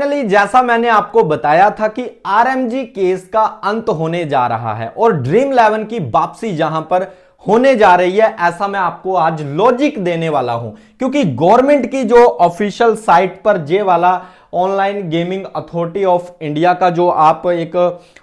Finally जैसा मैंने आपको बताया था कि आरएमजी केस का अंत होने जा रहा है और ड्रीम 11 की वापसी जहां पर होने जा रही है, ऐसा मैं आपको आज लॉजिक देने वाला हूं। क्योंकि गवर्नमेंट की जो ऑफिशियल साइट पर जे वाला online gaming authority of India का जो आप एक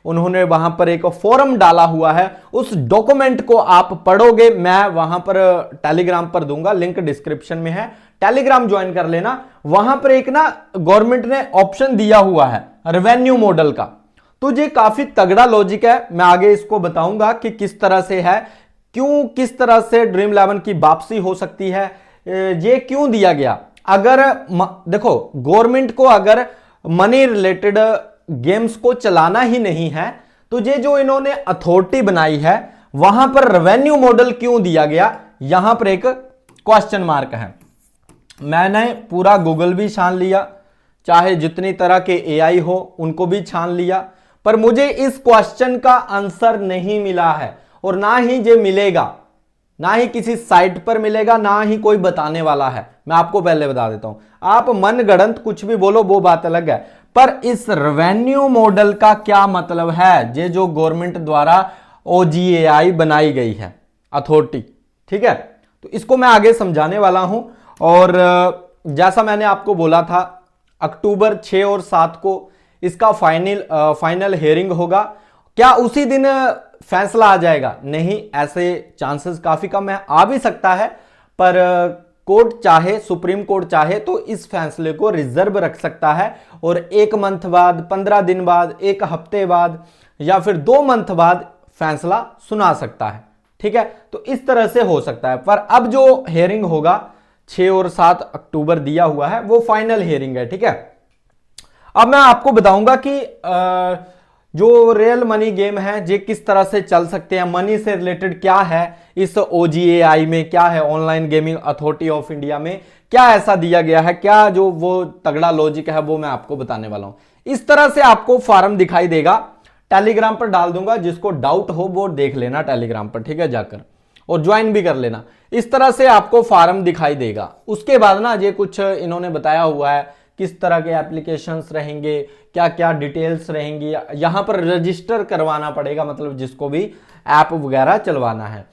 उन्होंने वहां पर एक फोरम डाला हुआ है, उस डॉक्यूमेंट को आप पढ़ोगे। मैं वहां पर टेलीग्राम पर दूंगा, लिंक डिस्क्रिप्शन में है, टेलीग्राम ज्वाइन कर लेना। वहां पर एक ना गवर्नमेंट ने ऑप्शन दिया हुआ है रेवेन्यू मॉडल का, तो ये काफी तगड़ा लॉजिक है। मैं आगे इसको बताऊंगा कि किस तरह से है, क्यों किस तरह से ड्रीम 11 की वापसी हो सकती है, ये क्यों दिया गया। अगर देखो गवर्नमेंट को अगर मनी रिलेटेड गेम्स को चलाना ही नहीं है, तो ये जो इन्होंने अथॉरिटी बनाई है वहां पर रेवेन्यू मॉडल क्यों दिया गया, यहां पर एक क्वेश्चन मार्क है। मैंने पूरा गूगल भी छान लिया, चाहे जितनी तरह के एआई हो उनको भी छान लिया, पर मुझे इस क्वेश्चन का आंसर नहीं मिला है और ना ही ये मिलेगा, ना ही किसी साइट पर मिलेगा, ना ही कोई बताने वाला है। मैं आपको पहले बता देता हूं, आप मनगढ़ंत कुछ भी बोलो वो बात अलग है, पर इस रेवेन्यू मॉडल का क्या मतलब है, ये जो गवर्नमेंट द्वारा ओजीएआई बनाई गई है अथॉरिटी, ठीक है, तो इसको मैं आगे समझाने वाला हूं। और जैसा मैंने आपको बोला था अक्टूबर 6 और 7 को इसका फाइनल हियरिंग होगा। क्या उसी दिन फैसला आ जाएगा? नहीं, ऐसे चांसेस काफी कम है, आ भी सकता है, पर कोर्ट चाहे, सुप्रीम कोर्ट चाहे तो इस फैसले को रिजर्व रख सकता है और 1 मंथ बाद, 15 दिन बाद, 1 हफ्ते बाद या फिर 2 मंथ बाद फैसला सुना सकता है, ठीक है। तो इस तरह से हो सकता है, पर अब जो हियरिंग होगा 6 और 7 अक्टूबर दिया हुआ है वो फाइनल हियरिंग है, ठीक है। अब मैं आपको बताऊंगा कि जो रियल मनी गेम है ये किस तरह से चल सकते हैं, मनी से रिलेटेड क्या है इस ओजीएआई में, क्या है online gaming authority of India में, क्या ऐसा दिया गया है, क्या जो वो तगड़ा लॉजिक है वो मैं आपको बताने वाला हूं। इस तरह से आपको फॉर्म दिखाई देगा, टेलीग्राम पर डाल दूंगा, जिसको डाउट हो वो देख लेना टेलीग्राम पर, ठीक है, जाकर और ज्वाइन भी कर लेना। इस तरह से आपको फॉर्म दिखाई देगा। उसके बाद ना ये कुछ इन्होंने बताया हुआ है किस तरह के एप्लीकेशंस रहेंगे, क्या क्या डिटेल्स रहेंगी, यहां पर रजिस्टर करवाना पड़ेगा, मतलब जिसको भी ऐप वगैरह चलवाना है।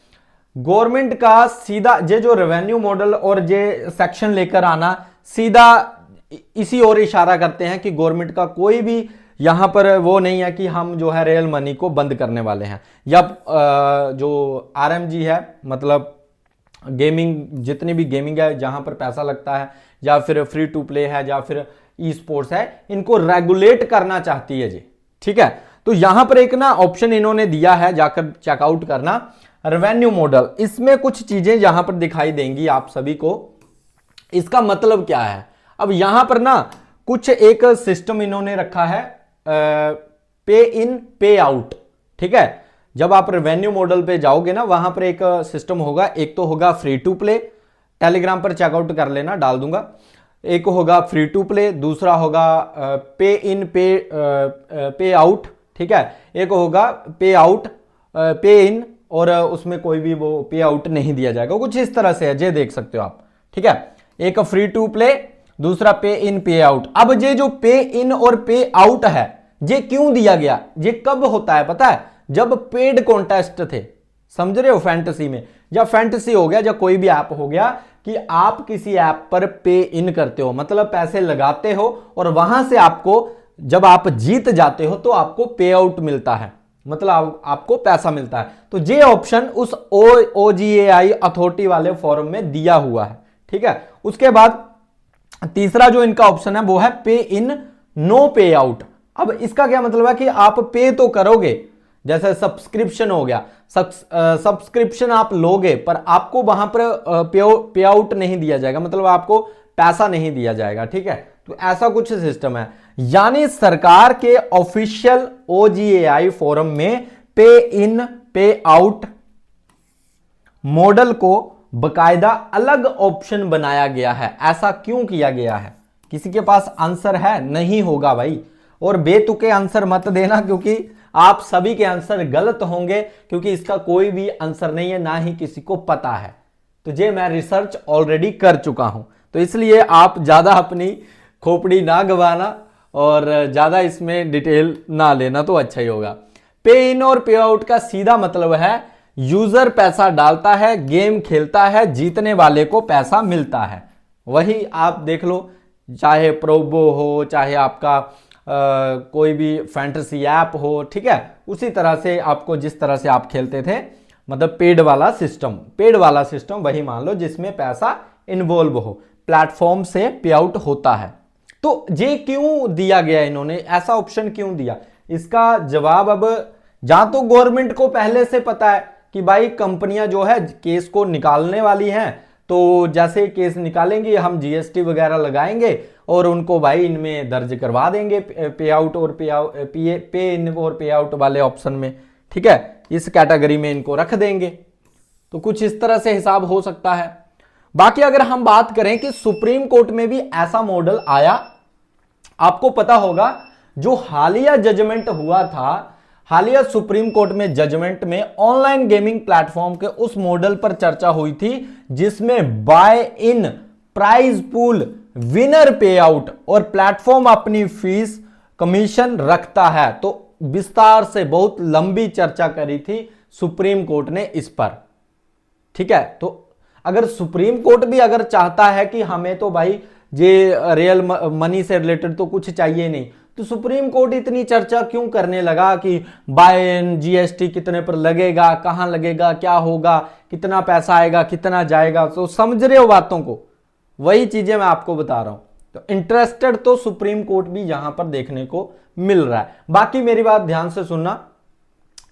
गवर्नमेंट का सीधा ये जो रेवेन्यू मॉडल और ये सेक्शन लेकर आना सीधा इसी ओर इशारा करते हैं कि गवर्नमेंट का कोई भी यहां पर वो नहीं है कि हम जो है रियल मनी को बंद करने वाले हैं, या जो आरएमजी है, मतलब गेमिंग, जितनी भी गेमिंग है जहां पर पैसा लगता है, या फिर फ्री टू प्ले है, या फिर ई स्पोर्ट्स है, इनको रेगुलेट करना चाहती है जी, ठीक है। तो यहां पर एक ना ऑप्शन इन्होंने दिया है, जाकर चेकआउट करना, रेवेन्यू मॉडल। इसमें कुछ चीजें यहां पर दिखाई देंगी आप सभी को, इसका मतलब क्या है। अब यहां पर ना कुछ एक सिस्टम इन्होंने रखा है, पे इन पे आउट, ठीक है। जब आप रेवेन्यू मॉडल पे जाओगे ना, वहां पर एक सिस्टम होगा, एक तो होगा फ्री टू प्ले, टेलीग्राम पर चेकआउट कर लेना, डाल दूंगा। एक होगा फ्री टू प्ले, दूसरा होगा पे इन पे आउट, ठीक है। एक होगा पे आउट पे इन, और उसमें कोई भी वो पे आउट नहीं दिया जाएगा, कुछ इस तरह से है, ये देख सकते हो आप, ठीक है। एक फ्री टू प्ले, दूसरा पे इन पे आउट। अब ये जो पे इन और पे आउट है ये क्यों दिया गया, ये कब होता है पता है, जब पेड कॉन्टेस्ट थे, समझ रहे हो, फैंटेसी में, या फैंटेसी हो गया, या कोई भी ऐप हो गया कि आप किसी ऐप पर पे इन करते हो, मतलब पैसे लगाते हो और वहां से आपको जब आप जीत जाते हो तो आपको पे आउट मिलता है, मतलब आपको पैसा मिलता है। तो ये ऑप्शन उस ओजीएआई अथॉरिटी वाले फोरम में दिया हुआ है, ठीक है। उसके बाद तीसरा जो इनका ऑप्शन है वो है पे इन नो पे आउट। अब इसका क्या मतलब है कि आप पे तो करोगे, जैसे सब्सक्रिप्शन हो गया, सब्सक्रिप्शन आप लोगे पर आपको वहां पर पे आउट नहीं दिया जाएगा, मतलब आपको पैसा नहीं दिया जाएगा, ठीक है। तो ऐसा कुछ सिस्टम है, यानी सरकार के ऑफिशियल ओजीएआई फोरम में पे इन पे आउट मॉडल को बकायदा अलग ऑप्शन बनाया गया है। ऐसा क्यों किया गया है? किसी के पास आंसर है? नहीं होगा भाई, और बेतुके आंसर मत देना, क्योंकि आप सभी के आंसर गलत होंगे, क्योंकि इसका कोई भी आंसर नहीं है, ना ही किसी को पता है। तो ये मैं रिसर्च ऑलरेडी कर चुका हूं, तो इसलिए आप ज्यादा अपनी खोपड़ी ना गवाना और ज़्यादा इसमें डिटेल ना लेना तो अच्छा ही होगा। पे इन और पे आउट का सीधा मतलब है यूजर पैसा डालता है, गेम खेलता है, जीतने वाले को पैसा मिलता है। वही आप देख लो, चाहे प्रोबो हो, चाहे आपका कोई भी फैंटेसी ऐप हो, ठीक है, उसी तरह से आपको जिस तरह से आप खेलते थे, मतलब पेड वाला सिस्टम वही मान लो जिसमें पैसा इन्वॉल्व हो, प्लेटफॉर्म से पे आउट होता है। तो ये क्यों दिया गया, इन्होंने ऐसा ऑप्शन क्यों दिया? इसका जवाब अब जहां तो गवर्नमेंट को पहले से पता है कि भाई कंपनियां जो है केस को निकालने वाली हैं, तो जैसे केस निकालेंगे हम जीएसटी वगैरह लगाएंगे और उनको भाई इनमें दर्ज करवा देंगे पे आउट और पे इन और पे आउट वाले ऑप्शन में, ठीक है, इस कैटेगरी में इनको रख देंगे। तो कुछ इस तरह से हिसाब हो सकता है। बाकी अगर हम बात करें कि सुप्रीम कोर्ट में भी ऐसा मॉडल आया, आपको पता होगा जो हालिया जजमेंट हुआ था, हालिया सुप्रीम कोर्ट में जजमेंट में ऑनलाइन गेमिंग प्लेटफॉर्म के उस मॉडल पर चर्चा हुई थी जिसमें बाय इन, प्राइज पूल, विनर पे आउट और प्लेटफॉर्म अपनी फीस कमीशन रखता है। तो विस्तार से बहुत लंबी चर्चा करी थी सुप्रीम कोर्ट ने इस पर, ठीक है। तो अगर सुप्रीम कोर्ट भी अगर चाहता है कि हमें तो भाई ये रियल मनी से रिलेटेड तो कुछ चाहिए नहीं, तो सुप्रीम कोर्ट इतनी चर्चा क्यों करने लगा कि बाय इन जीएसटी कितने पर लगेगा, कहां लगेगा, क्या होगा, कितना पैसा आएगा, कितना जाएगा? तो समझ रहे हो बातों को, वही चीजें मैं आपको बता रहा हूं। तो इंटरेस्टेड तो सुप्रीम कोर्ट भी यहां पर देखने को मिल रहा है। बाकी मेरी बात ध्यान से सुनना,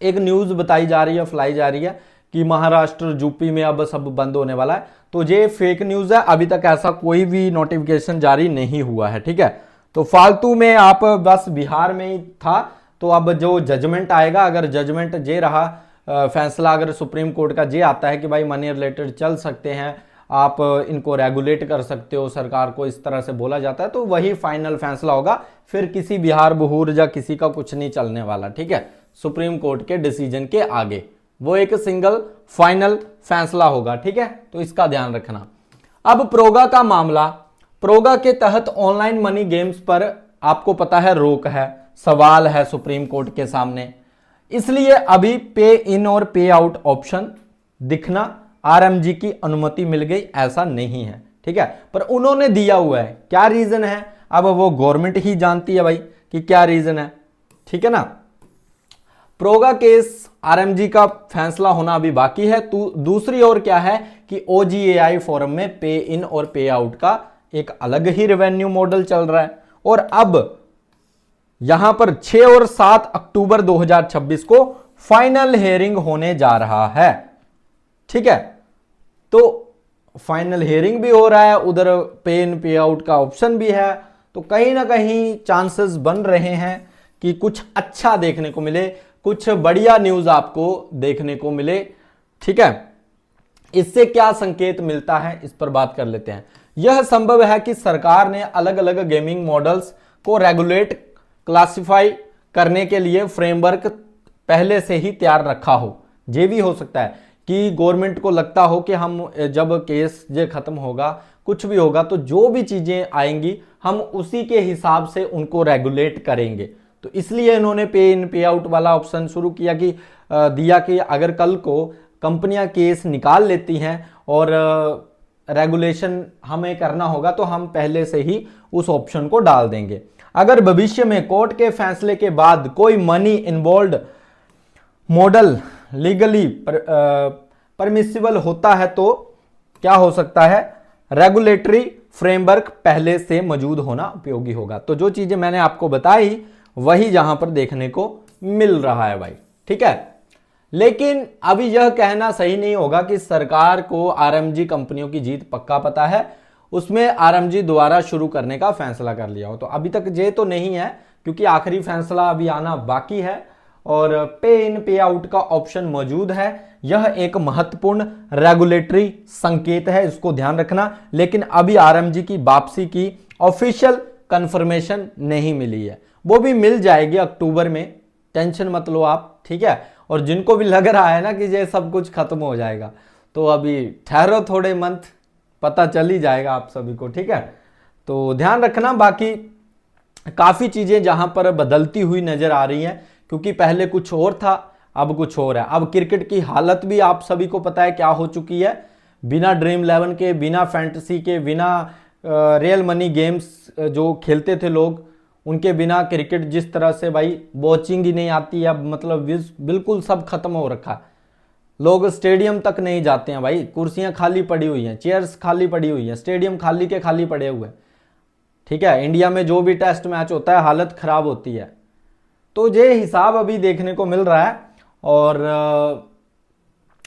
एक न्यूज बताई जा रही है, फैलाई जा रही है कि महाराष्ट्र, यूपी में अब सब बंद होने वाला है। तो ये फेक न्यूज है, अभी तक ऐसा कोई भी नोटिफिकेशन जारी नहीं हुआ है, ठीक है। तो फालतू में आप बस बिहार में ही था, तो अब जो जजमेंट आएगा, अगर जजमेंट जे रहा, फैसला अगर सुप्रीम कोर्ट का जे आता है कि भाई मनी रिलेटेड चल सकते हैं, आप इनको रेगुलेट कर सकते हो, सरकार को इस तरह से बोला जाता है, तो वही फाइनल फैसला होगा। फिर किसी बिहार बहूर या किसी का कुछ नहीं चलने वाला, ठीक है, सुप्रीम कोर्ट के डिसीजन के आगे वो एक सिंगल फाइनल फैसला होगा, ठीक है। तो इसका ध्यान रखना। अब प्रोगा का मामला, प्रोगा के तहत ऑनलाइन मनी गेम्स पर आपको पता है रोक है, सवाल है सुप्रीम कोर्ट के सामने, इसलिए अभी पे इन और पे आउट ऑप्शन दिखना आरएमजी की अनुमति मिल गई ऐसा नहीं है, ठीक है, पर उन्होंने दिया हुआ है। क्या रीजन है अब वो गवर्नमेंट ही जानती है भाई कि क्या रीजन है, ठीक है ना। प्रोगा केस आरएमजी का फैसला होना अभी बाकी है। तो दूसरी ओर क्या है कि ओजीएआई फोरम में पे इन और पे आउट का एक अलग ही रेवेन्यू मॉडल चल रहा है, और अब यहां पर 6 और 7 अक्टूबर 2026 को फाइनल हियरिंग होने जा रहा है, ठीक है। तो फाइनल हियरिंग भी हो रहा है, उधर पे इन पे आउट का ऑप्शन भी है, तो कहीं ना कहीं चांसेस बन रहे हैं कि कुछ अच्छा देखने को मिले, कुछ बढ़िया न्यूज आपको देखने को मिले, ठीक है। इससे क्या संकेत मिलता है इस पर बात कर लेते हैं। यह संभव है कि सरकार ने अलग अलग गेमिंग मॉडल्स को रेगुलेट, क्लासिफाई करने के लिए फ्रेमवर्क पहले से ही तैयार रखा हो। ये भी हो सकता है कि गवर्नमेंट को लगता हो कि हम जब केस ये खत्म होगा, कुछ भी होगा, तो जो भी चीजें आएंगी हम उसी के हिसाब से उनको रेगुलेट करेंगे। तो इसलिए इन्होंने पे इन पे आउट वाला ऑप्शन शुरू किया कि दिया कि अगर कल को कंपनियां केस निकाल लेती हैं और रेगुलेशन हमें करना होगा तो हम पहले से ही उस ऑप्शन को डाल देंगे। अगर भविष्य में कोर्ट के फैसले के बाद कोई money involve model legally permissible होता है तो क्या हो सकता है, रेगुलेटरी फ्रेमवर्क पहले से मौजूद होना उपयोगी होगा। तो जो चीजें मैंने आपको बताई वही यहां पर देखने को मिल रहा है भाई, ठीक है। लेकिन अभी यह कहना सही नहीं होगा कि सरकार को आरएमजी कंपनियों की जीत पक्का पता है, उसमें आरएमजी द्वारा शुरू करने का फैसला कर लिया हो। तो अभी तक ये तो नहीं है, क्योंकि आखिरी फैसला अभी आना बाकी है और पे इन पे आउट का ऑप्शन मौजूद है। यह एक महत्वपूर्ण रेगुलेटरी संकेत है, इसको ध्यान रखना। लेकिन अभी आरएमजी की वापसी की ऑफिशियल कंफर्मेशन नहीं मिली है, वो भी मिल जाएगी अक्टूबर में, टेंशन मत लो आप, ठीक है। और जिनको भी लग रहा है ना कि ये सब कुछ खत्म हो जाएगा, तो अभी ठहरो थोड़े मंथ, पता चल ही जाएगा आप सभी को, ठीक है। तो ध्यान रखना। बाकी काफ़ी चीज़ें जहां पर बदलती हुई नज़र आ रही हैं, क्योंकि पहले कुछ और था, अब कुछ और है। अब क्रिकेट की हालत भी आप सभी को पता है क्या हो चुकी है। बिना ड्रीम 11 के, बिना फैंटेसी के, बिना रियल मनी गेम्स जो खेलते थे लोग, उनके बिना क्रिकेट जिस तरह से भाई वॉचिंग ही नहीं आती है। अब मतलब बिल्कुल सब खत्म हो रखा है। लोग स्टेडियम तक नहीं जाते हैं भाई, कुर्सियां खाली पड़ी हुई हैं, चेयर्स खाली पड़ी हुई हैं, स्टेडियम खाली के खाली पड़े हुए हैं। ठीक है, इंडिया में जो भी टेस्ट मैच होता है हालत खराब होती है। तो ये हिसाब अभी देखने को मिल रहा है। और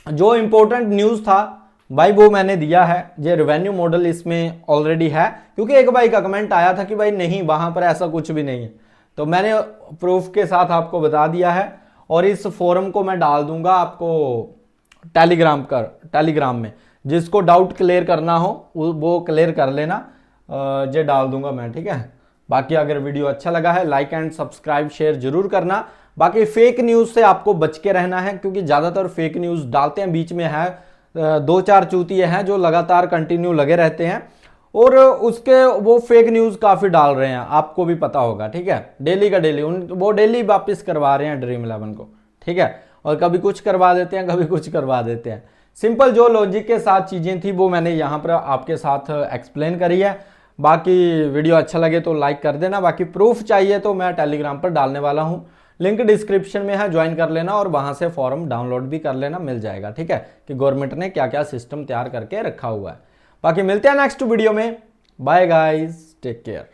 जो इंपॉर्टेंट न्यूज़ था भाई वो मैंने दिया है। ये रेवेन्यू मॉडल इसमें ऑलरेडी है, क्योंकि एक भाई का कमेंट आया था कि भाई नहीं वहां पर ऐसा कुछ भी नहीं है, तो मैंने प्रूफ के साथ आपको बता दिया है। और इस फोरम को मैं डाल दूंगा आपको टेलीग्राम में। जिसको डाउट क्लियर करना हो वो क्लियर कर लेना, ये डाल दूंगा मैं, ठीक है। बाकी अगर वीडियो अच्छा लगा है लाइक एंड सब्सक्राइब शेयर जरूर करना। बाकी फेक न्यूज से आपको बच के रहना है, क्योंकि ज्यादातर फेक न्यूज डालते हैं, बीच में है दो चार चूतिए हैं जो लगातार कंटिन्यू लगे रहते हैं, और उसके वो फेक न्यूज काफी डाल रहे हैं, आपको भी पता होगा, ठीक है। डेली का डेली वो डेली वापस करवा रहे हैं ड्रीम 11 को, ठीक है। और कभी कुछ करवा देते हैं, कभी कुछ करवा देते हैं। सिंपल जो लॉजिक के साथ चीजें थी वो मैंने यहाँ पर आपके साथ एक्सप्लेन करी है। बाकी वीडियो अच्छा लगे तो लाइक कर देना। बाकी प्रूफ चाहिए तो मैं टेलीग्राम पर डालने वाला हूँ, लिंक डिस्क्रिप्शन में है, ज्वाइन कर लेना और वहां से फॉर्म डाउनलोड भी कर लेना, मिल जाएगा, ठीक है, कि गवर्नमेंट ने क्या क्या सिस्टम तैयार करके रखा हुआ है। बाकी मिलते हैं नेक्स्ट वीडियो में। Bye guys, take care.